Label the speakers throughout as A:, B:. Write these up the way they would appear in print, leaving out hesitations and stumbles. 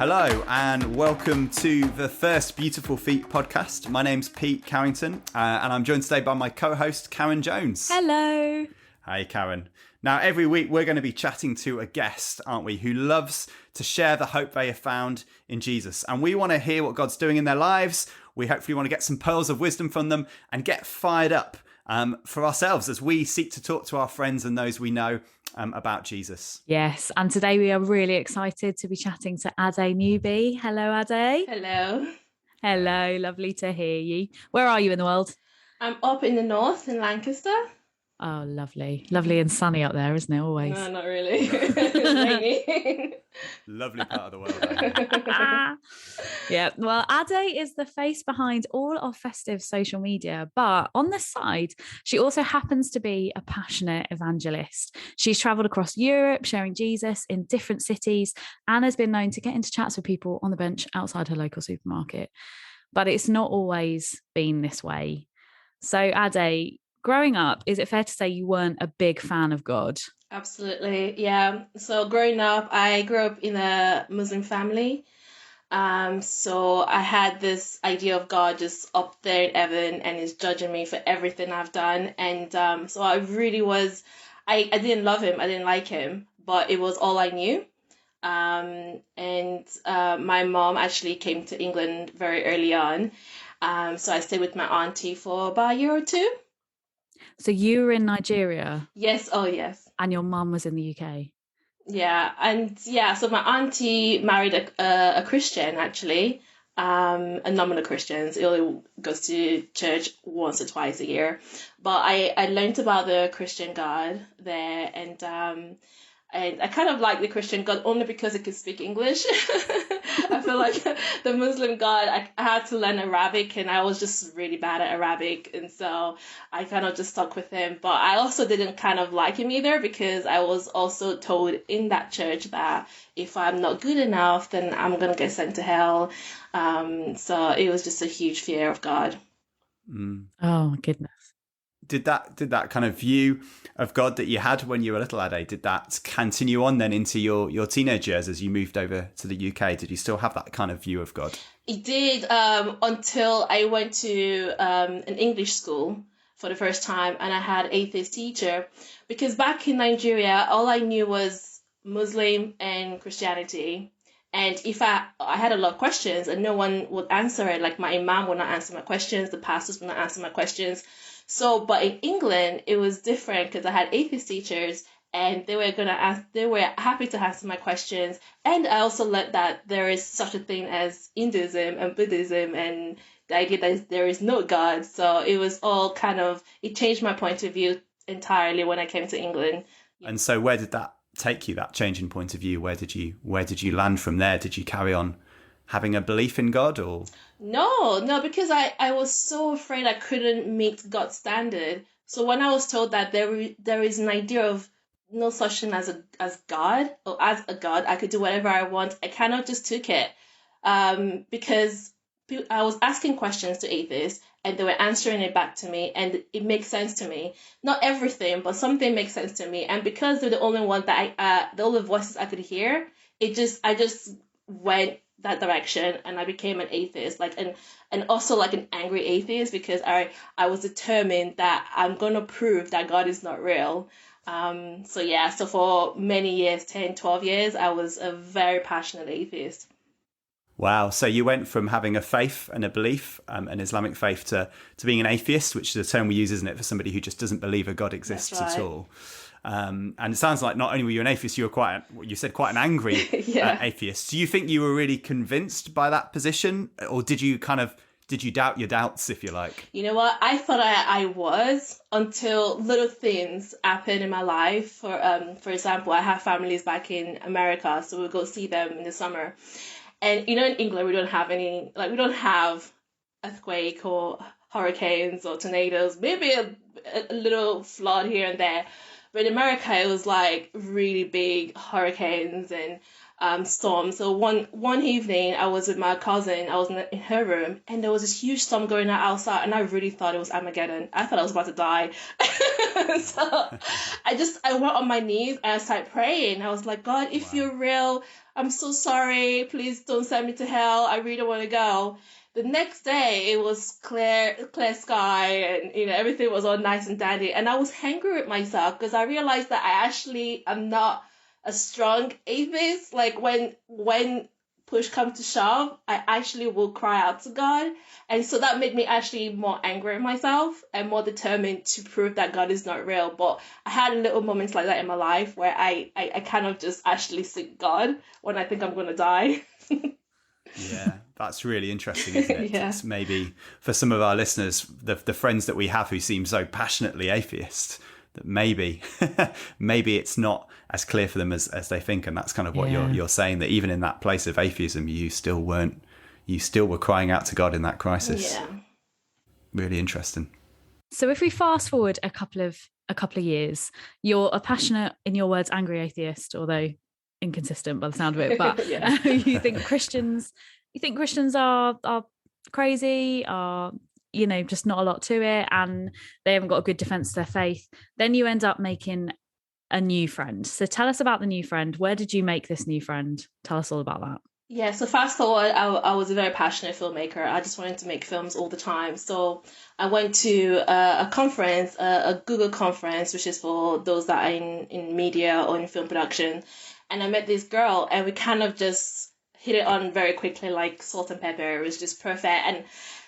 A: Hello and welcome to the First Beautiful Feet podcast. My name's Pete Carrington and I'm joined today by my co-host Karen Jones.
B: Hello.
A: Hey Karen. Now every week we're going to be chatting to a guest, aren't we, who loves to share the hope they have found in Jesus. And we want to hear what God's doing in their lives. We hopefully want to get some pearls of wisdom from them and get fired up for ourselves as we seek to talk to our friends and those we know about Jesus.
B: Yes, and today we are really excited to be chatting to Ade Newby. Hello, Ade.
C: Hello.
B: Hello, lovely to hear you. Where are you in the world?
C: I'm up in the north in Lancaster.
B: Oh, lovely. Lovely and sunny up there, isn't it, always?
C: No, not really. Rainy.
A: Lovely part of the world.
B: Yeah, well, Ade is the face behind all of Festive social media, but on the side, she also happens to be a passionate evangelist. She's travelled across Europe, sharing Jesus in different cities, and has been known to get into chats with people on the bench outside her local supermarket. But it's not always been this way. So, Ade, growing up, is it fair to say you weren't a big fan of God?
C: Absolutely, yeah. So growing up, I grew up in a Muslim family. So I had this idea of God just up there in heaven and is judging me for everything I've done. And so I really was, I didn't love him, I didn't like him, but it was all I knew. My mom actually came to England very early on. So I stayed with my auntie for about a year or two.
B: So you were in Nigeria?
C: Yes, oh yes.
B: And your mum was in the UK?
C: Yeah, so my auntie married a Christian, actually, a nominal Christian. He only goes to church once or twice a year. But I learned about the Christian God there, and I kind of like the Christian God only because he could speak English. I feel like the Muslim God, I had to learn Arabic, and I was just really bad at Arabic, and so I kind of just stuck with him. But I also didn't kind of like him either, because I was also told in that church that if I'm not good enough, then I'm going to get sent to hell. So it was just a huge fear of God.
A: Mm.
B: Oh, my goodness.
A: Did that kind of view of God that you had when you were little, Ade, did that continue on then into your teenage years as you moved over to the UK? Did you still have that kind of view of God?
C: It did, until I went to an English school for the first time, and I had an atheist teacher, because back in Nigeria, all I knew was Muslim and Christianity. And if I had a lot of questions and no one would answer it, like my imam would not answer my questions, the pastors would not answer my questions. So, but in England, it was different because I had atheist teachers, and they were happy to answer my questions. And I also learned that there is such a thing as Hinduism and Buddhism, and the idea that there is no God. So it was all it changed my point of view entirely when I came to England.
A: And so where did that take you, that change in point of view? Where did you land from there? Did you carry on having a belief in God, or?
C: No, because I was so afraid I couldn't meet God's standard. So when I was told that there is an idea of no such thing as God, or as a God, I could do whatever I want, I kind of just took it. Because I was asking questions to atheists, and they were answering it back to me, and it makes sense to me. Not everything, but something makes sense to me. And because they're the only one that the only voices I could hear, I just went that direction, and I became an atheist, and also like an angry atheist, because I was determined that I'm gonna prove that God is not real. So for many years, 10, 12 years, I was a very passionate atheist.
A: Wow. So you went from having a faith and a belief, an Islamic faith, to being an atheist, which is a term we use, isn't it, for somebody who just doesn't believe a God exists at all. And it sounds like not only were you an atheist, you were quite an angry atheist. Do you think you were really convinced by that position, or did you doubt your doubts, if you like?
C: You know what? I thought I was, until little things happened in my life. For example, I have families back in America, so we'll go see them in the summer. And in England, we don't have earthquake or hurricanes or tornadoes. Maybe a little flood here and there. But in America, it was like really big hurricanes, and storm. So one evening, I was with my cousin. I was in her room, and there was this huge storm going on outside, and I really thought it was Armageddon. I thought I was about to die. So I went on my knees and I started praying. I was like, God, if you're real, I'm so sorry. Please don't send me to hell. I really don't want to go. The next day, it was clear sky, and everything was all nice and dandy. And I was angry with myself because I realized that I actually am not a strong atheist. Like when push comes to shove, I actually will cry out to God. And so that made me actually more angry at myself and more determined to prove that God is not real. But I had little moments like that in my life where I kind of just actually seek God when I think I'm going to die.
A: Yeah, that's really interesting, isn't it?
C: Yeah.
A: It's maybe for some of our listeners, the friends that we have who seem so passionately atheist, that maybe it's not as clear for them as they think. And that's kind of what you're saying, that even in that place of atheism, you still were crying out to God in that crisis.
C: Yeah.
A: Really interesting.
B: So if we fast forward a couple of years, you're a passionate, in your words, angry atheist, although inconsistent by the sound of it, but you think Christians are crazy, are just not a lot to it, and they haven't got a good defense to their faith. Then you end up making a new friend. So tell us about the new friend. Where did you make this new friend? Tell us all about that.
C: Yeah, so fast forward, I was a very passionate filmmaker. I just wanted to make films all the time. So I went to a conference, a Google conference, which is for those that are in media or in film production. And I met this girl, and we kind of just hit it on very quickly, like salt and pepper. It was just perfect. And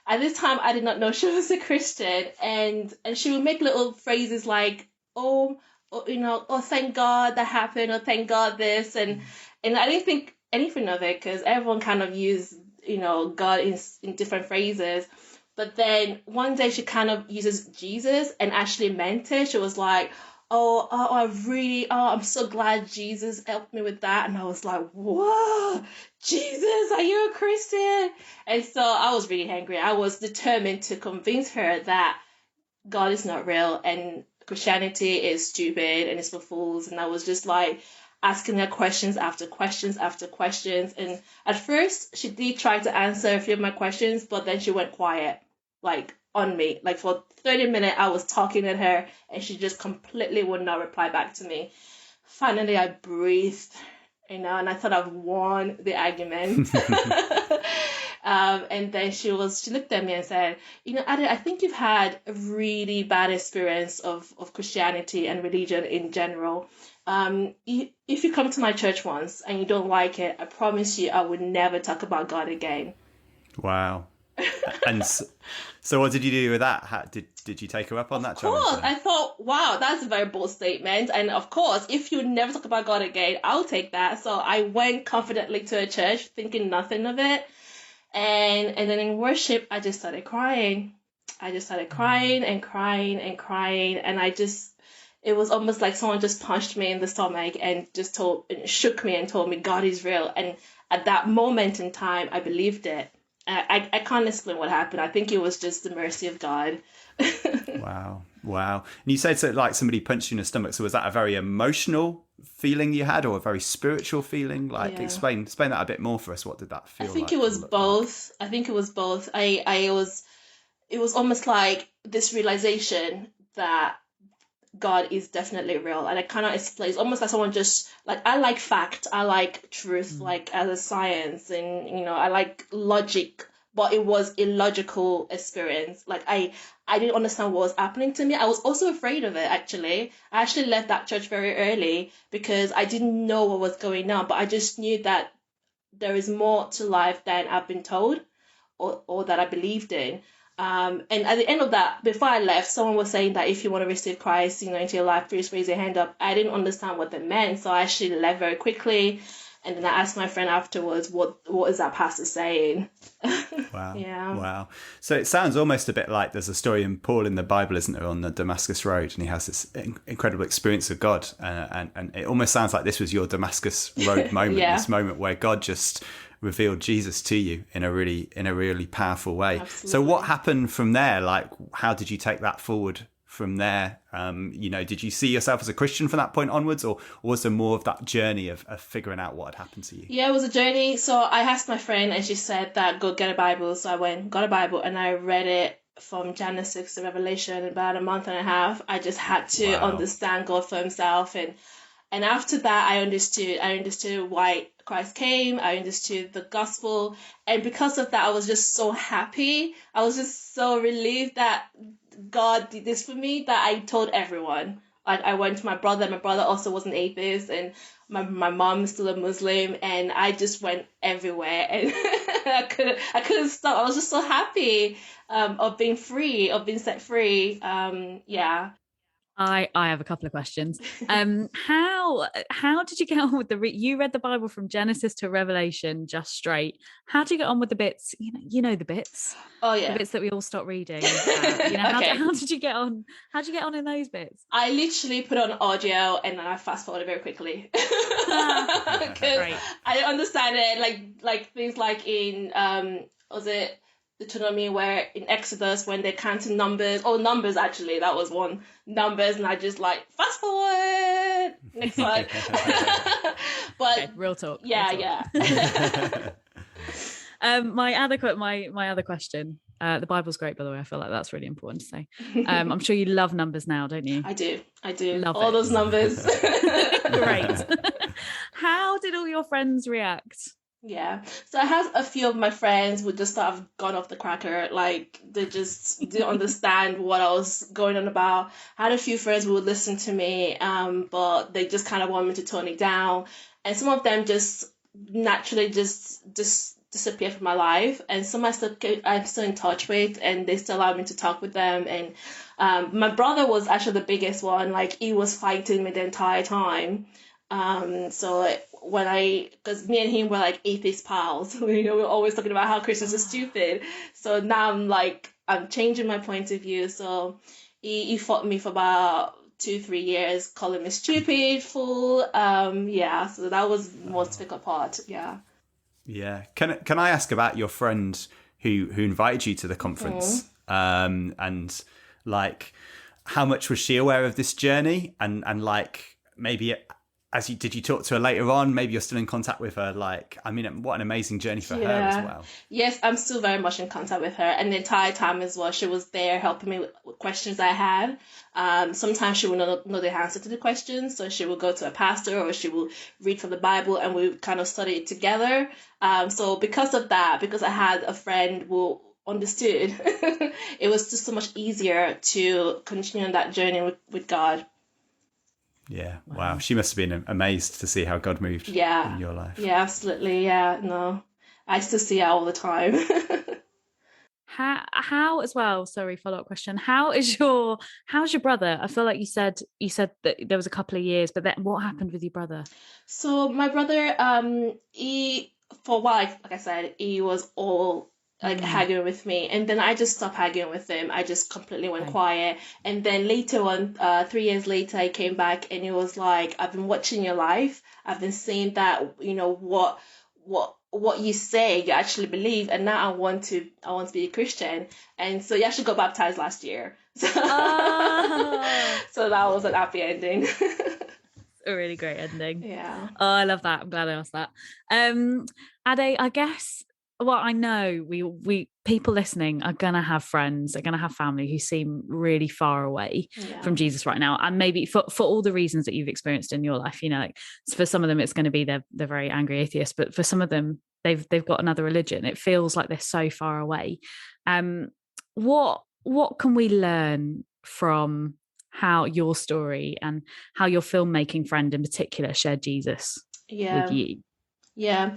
C: at this time, I did not know she was a Christian. And she would make little phrases like, oh, thank God that happened, or thank God this. And I didn't think anything of it because everyone kind of used, God in different phrases. But then one day she kind of uses Jesus and actually meant it. She was like, I'm so glad Jesus helped me with that. And I was like, whoa, Jesus, are you a Christian? And so I was really angry. I was determined to convince her that God is not real and Christianity is stupid and it's for fools. And I was just like asking her questions after questions after questions. And at first she did try to answer a few of my questions, but then she went quiet, like on me. Like for 30 minutes, I was talking at her and she just completely would not reply back to me. Finally, I breathed, and I thought I've won the argument. And then she looked at me and said, Ade, I think you've had a really bad experience of Christianity and religion in general. If you come to my church once and you don't like it, I promise you I would never talk about God again.
A: Wow. And so what did you do with that? Did you take her up on that challenge?
C: Of course. I thought, wow, that's a very bold statement. And of course, if you never talk about God again, I'll take that. So I went confidently to a church thinking nothing of it. And then in worship, I just started crying. I just started crying and crying and crying. And it was almost like someone just punched me in the stomach and shook me and told me God is real. And at that moment in time, I believed it. I can't explain what happened. I think it was just the mercy of God.
A: Wow. And you said so, like somebody punched you in the stomach. So was that a very emotional feeling you had, or a very spiritual feeling? Like, explain that a bit more for us. What did that feel like?
C: I think it was both. It was almost like this realization that God is definitely real, and I cannot explain. It's almost like someone just like, I like fact, I like truth, like as a science, and I like logic, but it was a logical experience. Like I didn't understand what was happening to me. I was also afraid of it. I actually left that church very early because I didn't know what was going on, but I just knew that there is more to life than I've been told or that I believed in. And at the end of that, before I left, someone was saying that if you want to receive Christ, into your life, please raise your hand up. I didn't understand what that meant, so I actually left very quickly. And then I asked my friend afterwards, what is that pastor saying?
A: Wow.
C: Yeah.
A: Wow. So it sounds almost a bit like there's a story in Paul in the Bible, isn't there, on the Damascus Road, and he has this incredible experience of God. And it almost sounds like this was your Damascus Road moment, this moment where God just revealed Jesus to you in a really powerful way.
C: Absolutely.
A: So what happened from there? Like, how did you take that forward from there? Did you see yourself as a Christian from that point onwards, or was there more of that journey of figuring out what had happened to you?
C: Yeah, it was a journey. So I asked my friend, and she said that go get a Bible. So I went, got a Bible, and I read it from Genesis to Revelation in about a month and a half. I just had to understand God for himself. And after that, I understood why Christ came. I understood the gospel. And because of that, I was just so happy. I was just so relieved that God did this for me that I told everyone. Like, I went to my brother. My brother also was an atheist, and my mom is still a Muslim, and I just went everywhere, and I couldn't stop. I was just so happy of being free, of being set free. Yeah.
B: I have a couple of questions. How did you get on with you read the Bible from Genesis to Revelation just straight? How did you get on with the bits? You know the bits.
C: Oh yeah,
B: the bits that we all stopped reading. How did you get on? How did you get on in those bits?
C: I literally put on audio and then I fast forwarded very quickly because I didn't understand it. Like things like in was it Deuteronomy, where in Exodus when they're counting numbers, actually that was one, numbers, and I just like fast forward next slide. But
B: okay, real talk.
C: Yeah.
B: My other question. The Bible's great, by the way. I feel like that's really important to say. I'm sure you love numbers now, don't you?
C: I do.
B: Love
C: all those numbers.
B: Great. How did all your friends react?
C: Yeah. So I have a few of my friends who just sort of gone off the cracker. Like, they just didn't understand what I was going on about. I had a few friends who would listen to me, but they just kind of wanted me to tone it down. And some of them just naturally just disappeared from my life. And some I'm still in touch with, and they still allow me to talk with them. And my brother was actually the biggest one. Like, he was fighting me the entire time. Because me and him were like atheist pals, we were always talking about how Christians are stupid. So now I'm changing my point of view. So he fought me for about 2-3 years, calling me stupid, fool. So that was the most difficult part. Yeah.
A: Can I ask about your friend who invited you to the conference? And like, how much was she aware of this journey? And like, maybe did you talk to her later on? Maybe you're still in contact with her. Like, I mean, what an amazing journey for her as well.
C: Yes, I'm still very much in contact with her, and the entire time as well, she was there helping me with questions I had. Sometimes she would not know the answer to the questions, so she would go to a pastor or she would read from the Bible, and we kind of study it together. So because of that, because I had a friend who understood, it was just so much easier to continue on that journey with God.
A: Yeah, wow. She must have been amazed to see how God moved in your life.
C: Yeah, absolutely. Yeah, no, I still see her all the time.
B: How as well? Sorry, follow-up question. How's your brother? I feel like you said that there was a couple of years, but then what happened with your brother?
C: So my brother, he, for a while, like I said, he was all arguing with me, and then I just stopped arguing with him. I just completely went quiet. And then later on, 3 years later, I came back, and he was like, I've been watching your life. I've been seeing that, what you say you actually believe, and now I want to be a Christian. And so he actually got baptized last year. So, so that was an happy ending.
B: A really great ending.
C: Yeah.
B: Oh, I love that. I'm glad I asked that. Ade, I guess, well, I know we people listening are going to have friends, are going to have family who seem really far away from Jesus right now. And maybe for all the reasons that you've experienced in your life, like for some of them, it's going to be they're very angry atheists, but for some of them, they've got another religion. It feels like they're so far away. What can we learn from how your story and how your filmmaking friend in particular shared Jesus with you?
C: Yeah.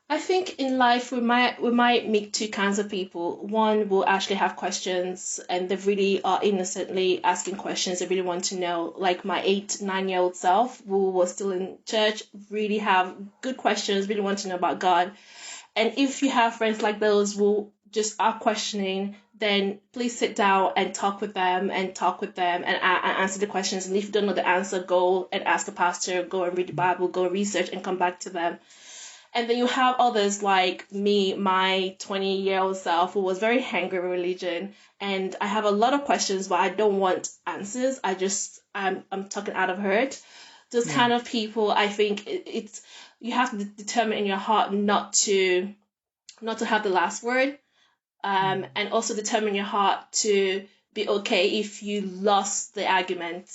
C: I think in life we might meet two kinds of people. One will actually have questions, and they really are innocently asking questions. They really want to know, like my 8-9-year-old self who was still in church, really have good questions, really want to know about God. And if you have friends like those who just are questioning, then please sit down and talk with them and answer the questions. And if you don't know the answer, go and ask a pastor, go and read the Bible, go research and come back to them. And then you have others like me, my 20-year-old self, who was very angry with religion. And I have a lot of questions, but I don't want answers. I'm talking out of hurt. Those kind of people, I think it's you have to determine in your heart not to have the last word, and also determine your heart to be okay if you lost the argument,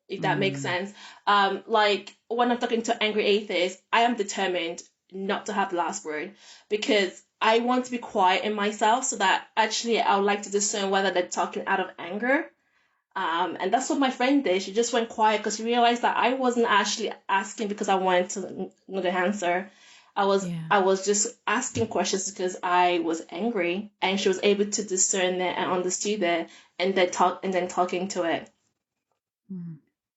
C: if that makes sense. Like when I'm talking to angry atheists, I am determined not to have the last word, because I want to be quiet in myself, so that actually I would like to discern whether they're talking out of anger. And that's what my friend did. She just went quiet because she realized that I wasn't actually asking because I wanted to know the answer. I was just asking questions because I was angry, and she was able to discern it and understood it, and then talking to it.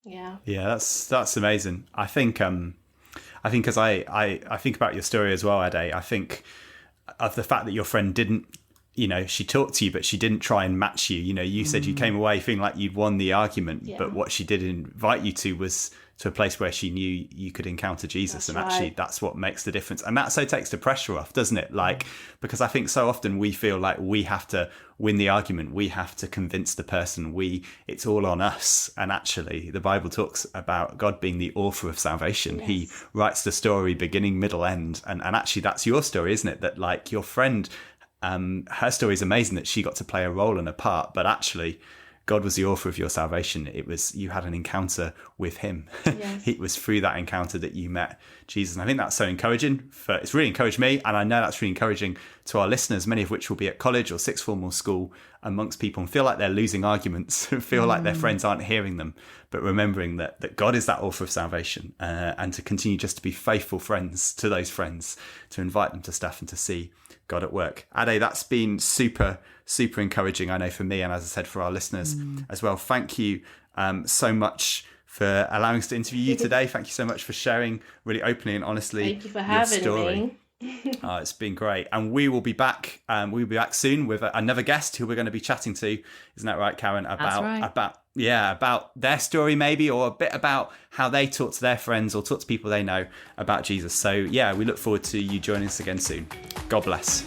C: Yeah. Yeah,
A: that's amazing. I think as I think about your story as well, Ade, I think of the fact that your friend didn't, she talked to you, but she didn't try and match you. You said you came away feeling like you'd won the argument, but what she did invite you to was to a place where she knew you could encounter Jesus. That's actually that's what makes the difference. And that so takes the pressure off, doesn't it? Like, because I think so often we feel like we have to win the argument. We have to convince the person. It's all on us. And actually the Bible talks about God being the author of salvation. Yes. He writes the story beginning, middle, end. And actually that's your story, isn't it? That like your friend, her story is amazing that she got to play a role and a part, but actually God was the author of your salvation. It was, you had an encounter with him. Yes. It was through that encounter that you met Jesus. And I think that's so encouraging. It's really encouraged me. And I know that's really encouraging to our listeners, many of which will be at college or sixth form or school, amongst people and feel like they're losing arguments, feel like their friends aren't hearing them, but remembering that God is that author of salvation, and to continue just to be faithful friends to those friends, to invite them to stuff and to see God at work. Ade, that's been super, super encouraging, I know, for me, and as I said, for our listeners as well. Thank you so much for allowing us to interview you today. Thank you so much for sharing really openly and honestly
C: Thank you for having me.
A: It's been great, and we will be back. We'll be back soon with another guest who we're going to be chatting to. Isn't that right, Karen? About their story, maybe, or a bit about how they talk to their friends or talk to people they know about Jesus. So yeah, we look forward to you joining us again soon. God bless.